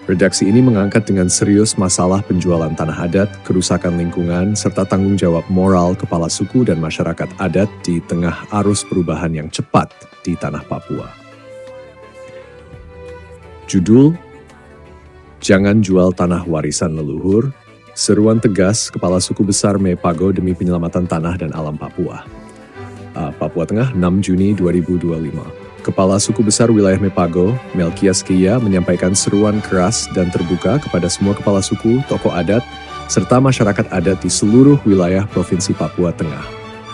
Redaksi ini mengangkat dengan serius masalah penjualan tanah adat, kerusakan lingkungan, serta tanggung jawab moral kepala suku dan masyarakat adat di tengah arus perubahan yang cepat di tanah Papua. Judul: Jangan Jual Tanah Warisan Leluhur, Seruan Tegas Kepala Suku Besar Mepago demi Penyelamatan Tanah dan Alam Papua. Papua Tengah, 6 Juni 2025. Kepala Suku Besar Wilayah Mepago, Melkias Keia, menyampaikan seruan keras dan terbuka kepada semua kepala suku, tokoh adat, serta masyarakat adat di seluruh wilayah Provinsi Papua Tengah,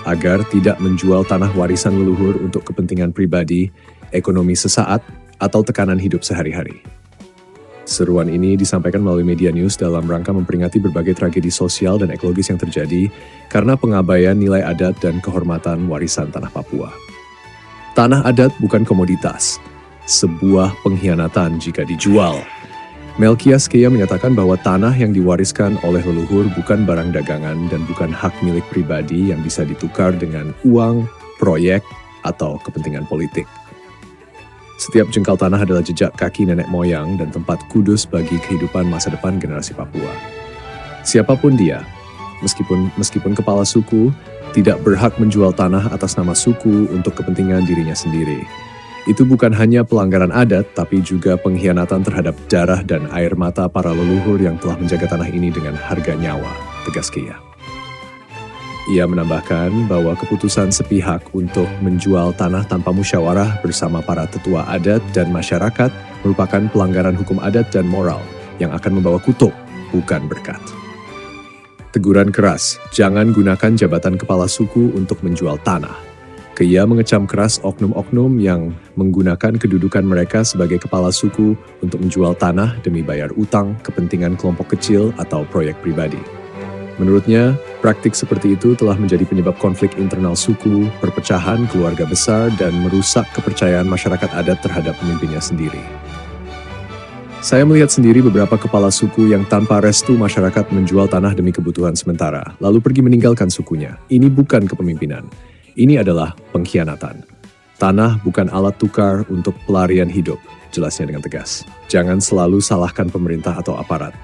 agar tidak menjual tanah warisan leluhur untuk kepentingan pribadi, ekonomi sesaat, atau tekanan hidup sehari-hari. Seruan ini disampaikan melalui media news dalam rangka memperingati berbagai tragedi sosial dan ekologis yang terjadi karena pengabaian nilai adat dan kehormatan warisan tanah Papua. Tanah adat bukan komoditas, sebuah pengkhianatan jika dijual. Melkias Keia menyatakan bahwa tanah yang diwariskan oleh leluhur bukan barang dagangan dan bukan hak milik pribadi yang bisa ditukar dengan uang, proyek, atau kepentingan politik. Setiap jengkal tanah adalah jejak kaki nenek moyang dan tempat kudus bagi kehidupan masa depan generasi Papua. Siapapun dia, meskipun kepala suku, tidak berhak menjual tanah atas nama suku untuk kepentingan dirinya sendiri. Itu bukan hanya pelanggaran adat, tapi juga pengkhianatan terhadap darah dan air mata para leluhur yang telah menjaga tanah ini dengan harga nyawa, tegas Keia. Ia menambahkan bahwa keputusan sepihak untuk menjual tanah tanpa musyawarah bersama para tetua adat dan masyarakat merupakan pelanggaran hukum adat dan moral yang akan membawa kutuk, bukan berkat. Teguran keras, jangan gunakan jabatan kepala suku untuk menjual tanah. Keia mengecam keras oknum-oknum yang menggunakan kedudukan mereka sebagai kepala suku untuk menjual tanah demi bayar utang, kepentingan kelompok kecil, atau proyek pribadi. Menurutnya, praktik seperti itu telah menjadi penyebab konflik internal suku, perpecahan keluarga besar, dan merusak kepercayaan masyarakat adat terhadap pemimpinnya sendiri. Saya melihat sendiri beberapa kepala suku yang tanpa restu masyarakat menjual tanah demi kebutuhan sementara, lalu pergi meninggalkan sukunya. Ini bukan kepemimpinan. Ini adalah pengkhianatan. Tanah bukan alat tukar untuk pelarian hidup, jelasnya dengan tegas. Jangan selalu salahkan pemerintah atau aparat.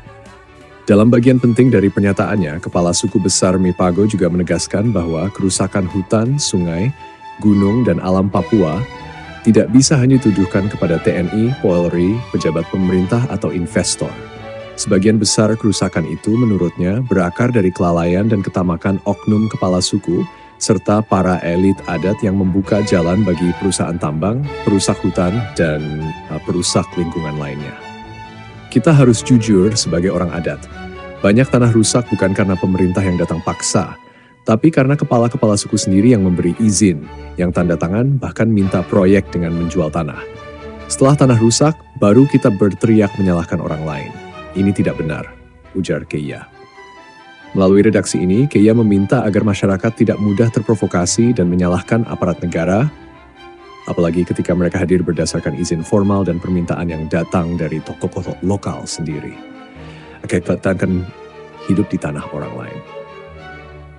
Dalam bagian penting dari pernyataannya, Kepala Suku Besar Mepago juga menegaskan bahwa kerusakan hutan, sungai, gunung, dan alam Papua tidak bisa hanya dituduhkan kepada TNI, Polri, pejabat pemerintah, atau investor. Sebagian besar kerusakan itu menurutnya berakar dari kelalaian dan ketamakan oknum kepala suku, serta para elit adat yang membuka jalan bagi perusahaan tambang, perusak hutan, dan perusak lingkungan lainnya. Kita harus jujur sebagai orang adat. Banyak tanah rusak bukan karena pemerintah yang datang paksa, tapi karena kepala-kepala suku sendiri yang memberi izin, yang tanda tangan bahkan minta proyek dengan menjual tanah. Setelah tanah rusak, baru kita berteriak menyalahkan orang lain. Ini tidak benar, ujar Keia. Melalui redaksi ini, Keia meminta agar masyarakat tidak mudah terprovokasi dan menyalahkan aparat negara, apalagi ketika mereka hadir berdasarkan izin formal dan permintaan yang datang dari tokoh-tokoh lokal sendiri. Kita akan hidup di tanah orang lain.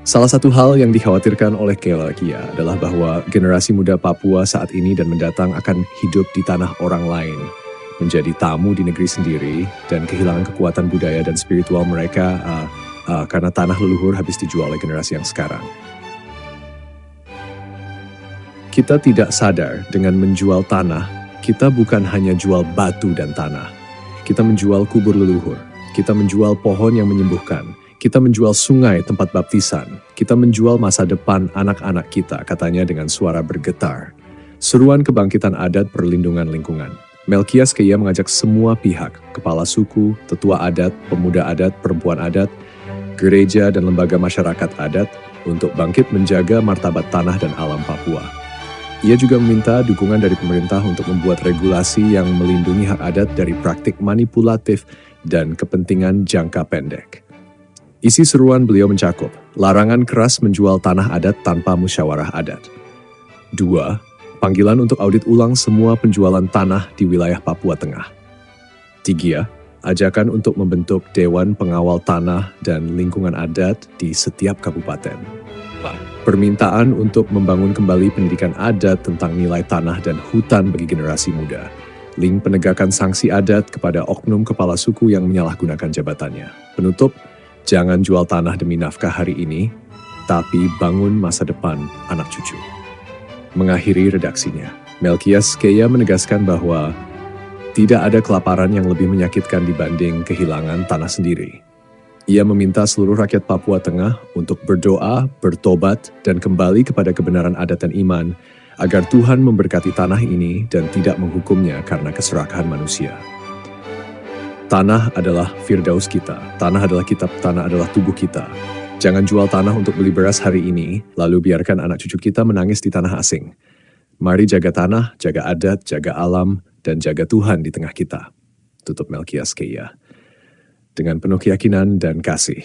Salah satu hal yang dikhawatirkan oleh Keia adalah bahwa generasi muda Papua saat ini dan mendatang akan hidup di tanah orang lain, menjadi tamu di negeri sendiri, dan kehilangan kekuatan budaya dan spiritual mereka karena tanah leluhur habis dijual oleh generasi yang sekarang. Kita tidak sadar dengan menjual tanah, kita bukan hanya jual batu dan tanah. Kita menjual kubur leluhur, kita menjual pohon yang menyembuhkan, kita menjual sungai tempat baptisan, kita menjual masa depan anak-anak kita, katanya dengan suara bergetar. Seruan kebangkitan adat perlindungan lingkungan. Melkias Keia mengajak semua pihak, kepala suku, tetua adat, pemuda adat, perempuan adat, gereja dan lembaga masyarakat adat untuk bangkit menjaga martabat tanah dan alam Papua. Ia juga meminta dukungan dari pemerintah untuk membuat regulasi yang melindungi hak adat dari praktik manipulatif dan kepentingan jangka pendek. Isi seruan beliau mencakup larangan keras menjual tanah adat tanpa musyawarah adat. 2. Panggilan untuk audit ulang semua penjualan tanah di wilayah Papua Tengah. 3. Ajakan untuk membentuk Dewan Pengawal Tanah dan Lingkungan Adat di setiap kabupaten. Permintaan untuk membangun kembali pendidikan adat tentang nilai tanah dan hutan bagi generasi muda. link penegakan sanksi adat kepada oknum kepala suku yang menyalahgunakan jabatannya. Penutup, jangan jual tanah demi nafkah hari ini, tapi bangun masa depan anak cucu. Mengakhiri redaksinya, Melkias Keya menegaskan bahwa tidak ada kelaparan yang lebih menyakitkan dibanding kehilangan tanah sendiri. Ia meminta seluruh rakyat Papua Tengah untuk berdoa, bertobat, dan kembali kepada kebenaran adat dan iman, agar Tuhan memberkati tanah ini dan tidak menghukumnya karena keserakahan manusia. Tanah adalah firdaus kita, tanah adalah kitab, tanah adalah tubuh kita. Jangan jual tanah untuk beli beras hari ini, lalu biarkan anak cucu kita menangis di tanah asing. Mari jaga tanah, jaga adat, jaga alam, dan jaga Tuhan di tengah kita. Tutup Melkias Keya. Dengan penuh keyakinan dan kasih.